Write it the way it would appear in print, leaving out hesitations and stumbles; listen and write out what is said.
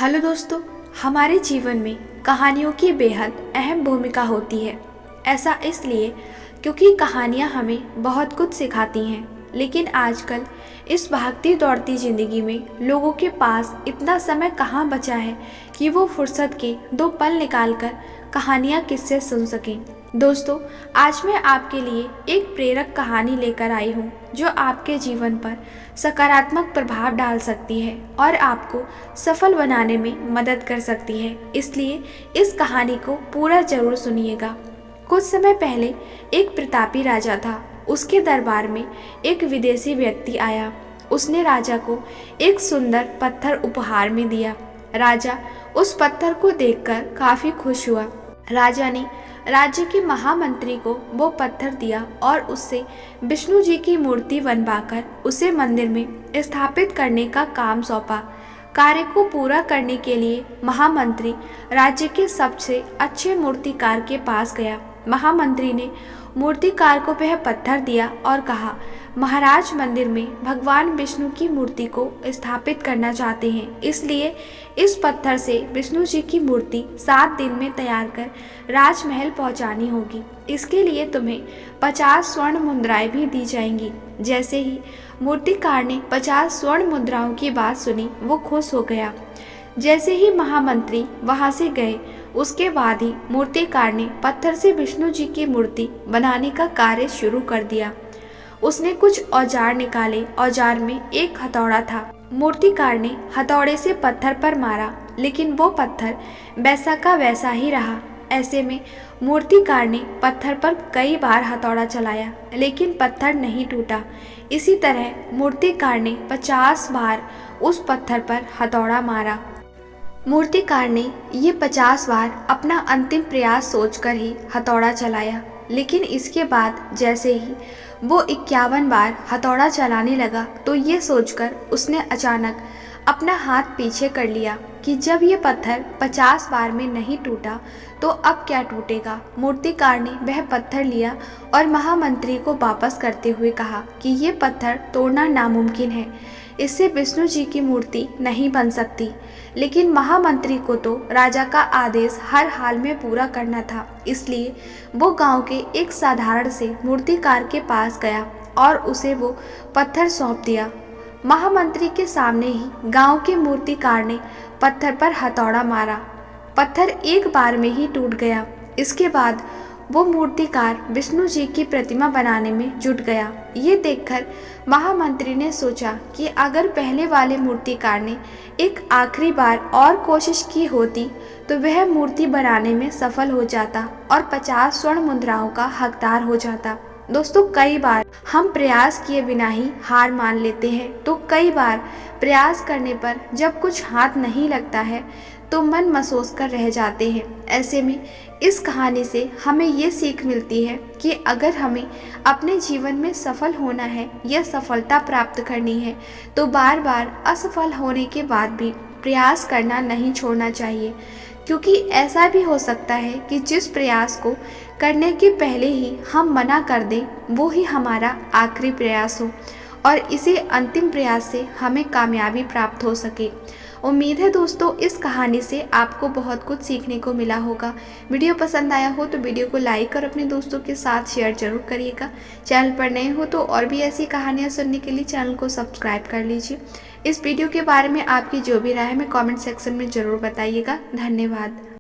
Hello दोस्तों, हमारे जीवन में कहानियों की बेहद अहम भूमिका होती है। ऐसा इसलिए क्योंकि कहानियाँ हमें बहुत कुछ सिखाती हैं। लेकिन आजकल इस भागती दौड़ती ज़िंदगी में लोगों के पास इतना समय कहाँ बचा है कि वो फुर्सत के 2 पल निकालकर कहानियाँ किससे सुन सकें। दोस्तों, आज मैं आपके लिए एक प्रेरक कहानी लेकर आई हूँ जो आपके जीवन पर सकारात्मक प्रभाव डाल सकती है और आपको सफल बनाने में मदद कर सकती है। इसलिए इस कहानी को पूरा जरूर सुनिएगा। कुछ समय पहले एक प्रतापी राजा था। उसके दरबार में एक विदेशी व्यक्ति आया। उसने राजा को एक सुंदर पत्थर उपहार में दिया। राजा उस पत्थर को देखकर काफी खुश हुआ। राजा ने राज्य के महामंत्री को वो पत्थर दिया और उससे विष्णु जी की मूर्ति बनवाकर उसे मंदिर में स्थापित करने का काम सौंपा। कार्य को पूरा करने के लिए महामंत्री राज्य के सबसे अच्छे मूर्तिकार के पास गया। महामंत्री ने मूर्तिकार को वह पत्थर दिया और कहा, महाराज मंदिर में भगवान विष्णु की मूर्ति को स्थापित करना चाहते हैं, इसलिए इस पत्थर से विष्णु जी की मूर्ति 7 दिन में तैयार कर राजमहल पहुंचानी होगी। इसके लिए तुम्हें 50 स्वर्ण मुद्राएं भी दी जाएंगी। जैसे ही मूर्तिकार ने 50 स्वर्ण मुद्राओं की बात सुनी, वो खुश हो गया। जैसे ही महामंत्री वहां से गए, उसके बाद ही मूर्तिकार ने पत्थर से विष्णु जी की मूर्ति बनाने का कार्य शुरू कर दिया। उसने कुछ औजार निकाले। औजार में एक हथौड़ा था। मूर्तिकार ने हथौड़े से पत्थर पर मारा, लेकिन वो पत्थर वैसा का वैसा ही रहा। ऐसे में मूर्तिकार ने पत्थर पर कई बार हथौड़ा चलाया, लेकिन पत्थर नहीं टूटा। इसी तरह मूर्तिकार ने 50 बार उस पत्थर पर हथौड़ा मारा। मूर्तिकार ने ये 50 बार अपना अंतिम प्रयास सोचकर ही हथौड़ा चलाया, लेकिन इसके बाद जैसे ही वो 51 बार हथौड़ा चलाने लगा, तो ये सोचकर उसने अचानक अपना हाथ पीछे कर लिया कि जब ये पत्थर 50 बार में नहीं टूटा तो अब क्या टूटेगा। मूर्तिकार ने वह पत्थर लिया और महामंत्री को वापस करते हुए कहा कि ये पत्थर तोड़ना नामुमकिन है, इससे विष्णु जी की मूर्ति नहीं बन सकती। लेकिन महामंत्री को तो राजा का आदेश हर हाल में पूरा करना था, इसलिए वो गांव के एक साधारण से मूर्तिकार के पास गया और उसे वो पत्थर सौंप दिया। महामंत्री के सामने ही गांव के मूर्तिकार ने पत्थर पर हथौड़ा मारा। पत्थर एक बार में ही टूट गया। इसके बाद वो मूर्तिकार विष्णु जी की प्रतिमा बनाने में जुट गया। ये देखकर महामंत्री ने सोचा कि अगर पहले वाले मूर्तिकार ने एक आखिरी बार और कोशिश की होती तो वह मूर्ति बनाने में सफल हो जाता और 50 स्वर्ण मुद्राओं का हकदार हो जाता। दोस्तों, कई बार हम प्रयास किए बिना ही हार मान लेते हैं, तो कई बार प्रयास करने पर जब कुछ हाथ नहीं लगता है तो मन मसोस कर रह जाते हैं। ऐसे में इस कहानी से हमें ये सीख मिलती है कि अगर हमें अपने जीवन में सफल होना है या सफलता प्राप्त करनी है तो बार बार असफल होने के बाद भी प्रयास करना नहीं छोड़ना चाहिए, क्योंकि ऐसा भी हो सकता है कि जिस प्रयास को करने के पहले ही हम मना कर दें, वो ही हमारा आखिरी प्रयास हो और इसी अंतिम प्रयास से हमें कामयाबी प्राप्त हो सके। उम्मीद है दोस्तों, इस कहानी से आपको बहुत कुछ सीखने को मिला होगा। वीडियो पसंद आया हो तो वीडियो को लाइक और अपने दोस्तों के साथ शेयर जरूर करिएगा। चैनल पर नए हो तो और भी ऐसी कहानियाँ सुनने के लिए चैनल को सब्सक्राइब कर लीजिए। इस वीडियो के बारे में आपकी जो भी राय है हमें कमेंट सेक्शन में ज़रूर बताइएगा। धन्यवाद।